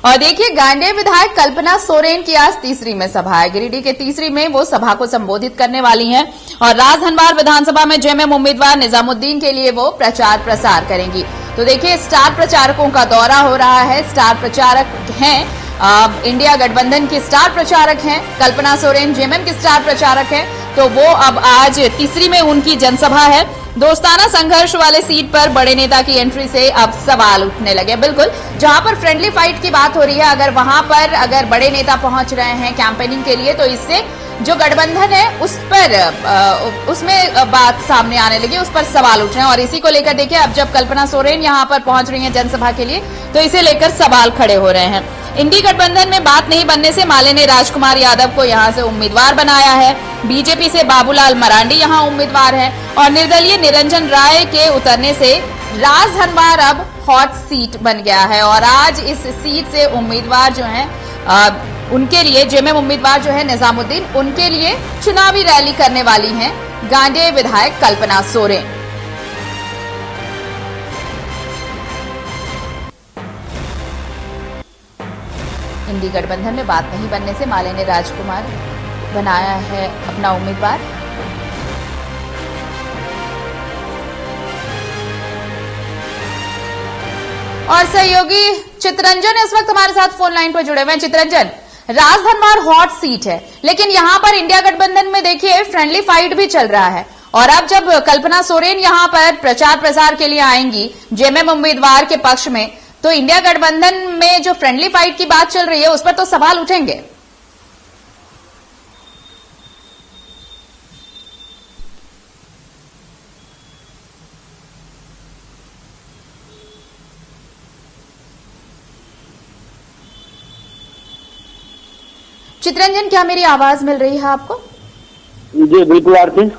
और देखिए, गांडेय विधायक कल्पना सोरेन की आज तीसरी में सभा है। गिरिडीह के तीसरी में वो सभा को संबोधित करने वाली हैं और राजधनवार विधानसभा में जेएमएम उम्मीदवार निजामुद्दीन के लिए वो प्रचार प्रसार करेंगी। तो देखिए, स्टार प्रचारकों का दौरा हो रहा है। स्टार प्रचारक हैं इंडिया गठबंधन की स्टार प्रचारक हैं कल्पना सोरेन, जेएमएम की स्टार प्रचारक हैं। तो वो अब आज तीसरी में उनकी जनसभा है। दोस्ताना संघर्ष वाले सीट पर बड़े नेता की एंट्री से अब सवाल उठने लगे। बिल्कुल, जहां पर फ्रेंडली फाइट की बात हो रही है, अगर वहां पर अगर बड़े नेता पहुंच रहे हैं कैंपेनिंग के लिए, तो इससे जो गठबंधन है उस पर उसमें बात सामने आने लगी, उस पर सवाल उठ रहे हैं। और इसी को लेकर देखिए, अब जब कल्पना सोरेन यहां पर पहुंच रही हैं जनसभा के लिए, तो इसे लेकर सवाल खड़े हो रहे हैं। इंडी गठबंधन में बात नहीं बनने से माले ने राजकुमार यादव को यहां से उम्मीदवार बनाया है। बीजेपी से बाबूलाल मरांडी यहां उम्मीदवार है और निर्दलीय निरंजन राय के उतरने से राजधनवार अब हॉट सीट बन गया है। और आज इस सीट से उम्मीदवार जो हैं उनके लिए जेएमएम उम्मीदवार जो है निजामुद्दीन, उनके लिए चुनावी रैली करने वाली हैं गांडेय विधायक कल्पना सोरेन। इंडी गठबंधन में बात नहीं बनने से माले ने राजकुमार बनाया है अपना उम्मीदवार। और सहयोगी चितरंजन इस वक्त हमारे साथ फोन लाइन पर जुड़े हुए हैं। चितरंजन, राजधनवार हॉट सीट है, लेकिन यहां पर इंडिया गठबंधन में देखिए फ्रेंडली फाइट भी चल रहा है। और अब जब कल्पना सोरेन यहां पर प्रचार प्रसार के लिए आएंगी जेएमएम उम्मीदवार के पक्ष में, तो इंडिया गठबंधन में जो फ्रेंडली फाइट की बात चल रही है उस पर तो सवाल उठेंगे। चितरंजन, क्या मेरी आवाज मिल रही है आपको? जी बिल्कुल आरती।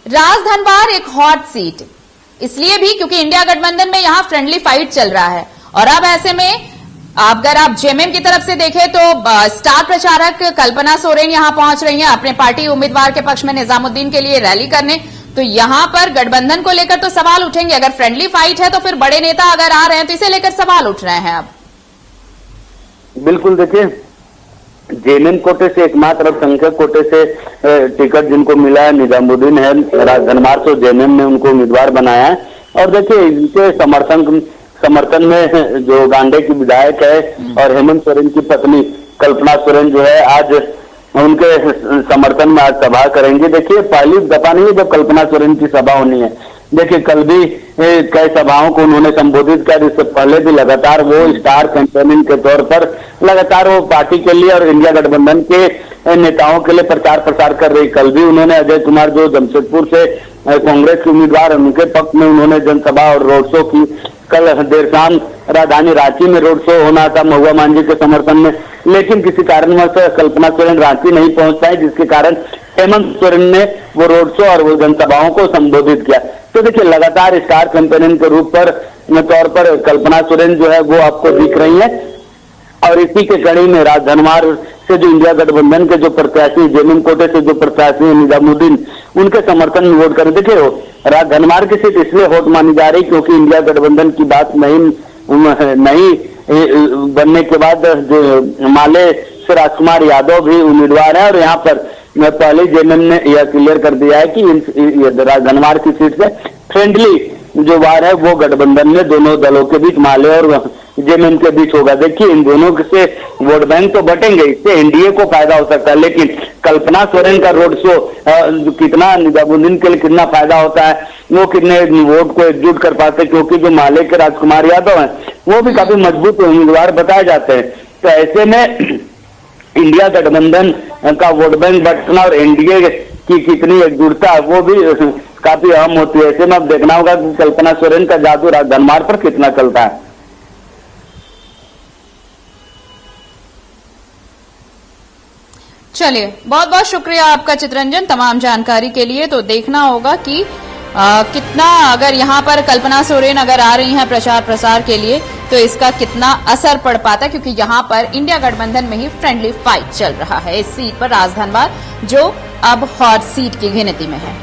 राजधनवार एक हॉट सीट इसलिए भी क्योंकि इंडिया गठबंधन में यहां फ्रेंडली फाइट चल रहा है। और अब ऐसे में अगर आप जेएमएम की तरफ से देखें तो स्टार प्रचारक कल्पना सोरेन यहां पहुंच रही हैं अपने पार्टी उम्मीदवार के पक्ष में निजामुद्दीन के लिए रैली करने। तो यहां पर गठबंधन को लेकर तो सवाल उठेंगे। अगर फ्रेंडली फाइट है तो फिर बड़े नेता अगर आ रहे हैं तो इसे लेकर सवाल उठ रहे हैं। अब बिल्कुल, देखिए, जेएमएम कोटे से एकमात्र संख्यक कोटे से टिकट जिनको मिला है निजामुद्दीन है। राजधनवार से जेएमएम ने उनको उम्मीदवार बनाया है। और देखिए, इनके समर्थन में जो गांडे की विधायक है और हेमंत सोरेन की पत्नी कल्पना सोरेन जो है, आज उनके समर्थन में आज सभा करेंगे। देखिए, पहली दफा नहीं है जब कल्पना सोरेन की सभा होनी है। देखिए, कल भी कई सभाओं को उन्होंने संबोधित किया। इससे पहले भी लगातार वो स्टार कैंपेनिंग के तौर पर लगातार वो पार्टी के लिए और इंडिया गठबंधन के नेताओं के लिए प्रचार प्रसार कर रही। कल भी उन्होंने अजय कुमार जो जमशेदपुर से कांग्रेस के उम्मीदवार, उनके पक्ष में उन्होंने जनसभा और रोड शो की। कल देर शाम राजधानी रांची में रोड शो होना था महुआ मांझी के समर्थन में, लेकिन किसी कारणवश कल्पना सोरेन रांची नहीं पहुंच पाई, जिसके कारण हेमंत सोरेन ने वो रोड शो और वो जनसभाओं को संबोधित किया। तो देखिए, लगातार स्टार कैंपेनिंग के रूप पर तौर पर कल्पना सोरेन जो है वो आपको दिख रही है। और इसी के कड़ी में राजधनवार से जो इंडिया गठबंधन के जो प्रत्याशी, जेएमएम कोटे से जो प्रत्याशी है निजामुद्दीन, उनके समर्थन में वोट करें। देखिए, राजधनवार की सीट इसलिए हॉट मानी जा रही क्योंकि इंडिया गठबंधन की बात नहीं बनने के बाद जो माले से राजकुमार यादव भी उम्मीदवार है। और यहाँ पर पहले जेएमएम ने यह क्लियर कर दिया है कि राजधनवार की सीट से फ्रेंडली जो वार है वो गठबंधन में दोनों दलों के बीच, माले और जेएमएम के बीच होगा। देखिए, इन दोनों से वोट बैंक तो बटेंगे, इससे एनडीए को फायदा हो सकता है। लेकिन कल्पना सोरेन का रोड शो कितना निजामुद्दीन के लिए कितना फायदा होता है, वो कितने वोट को एकजुट कर पाते, क्योंकि जो माले के राजकुमार यादव हैं वो भी काफी मजबूत उम्मीदवार बताए जाते हैं। तो ऐसे में इंडिया गठबंधन का वोट बैंक बटना और एनडीए की कितनी एकजुटता वो भी काफी अहम होती है। ऐसे में अब देखना होगा कि कल्पना सोरेन का जादू राजधनवार पर कितना चलता है। चलिए, बहुत बहुत शुक्रिया आपका चितरंजन तमाम जानकारी के लिए। तो देखना होगा कि कितना अगर यहां पर कल्पना सोरेन अगर आ रही हैं प्रचार प्रसार के लिए तो इसका कितना असर पड़ पाता है, क्योंकि यहां पर इंडिया गठबंधन में ही फ्रेंडली फाइट चल रहा है इस सीट पर राजधनवार, जो अब हॉट सीट की गिनती में है।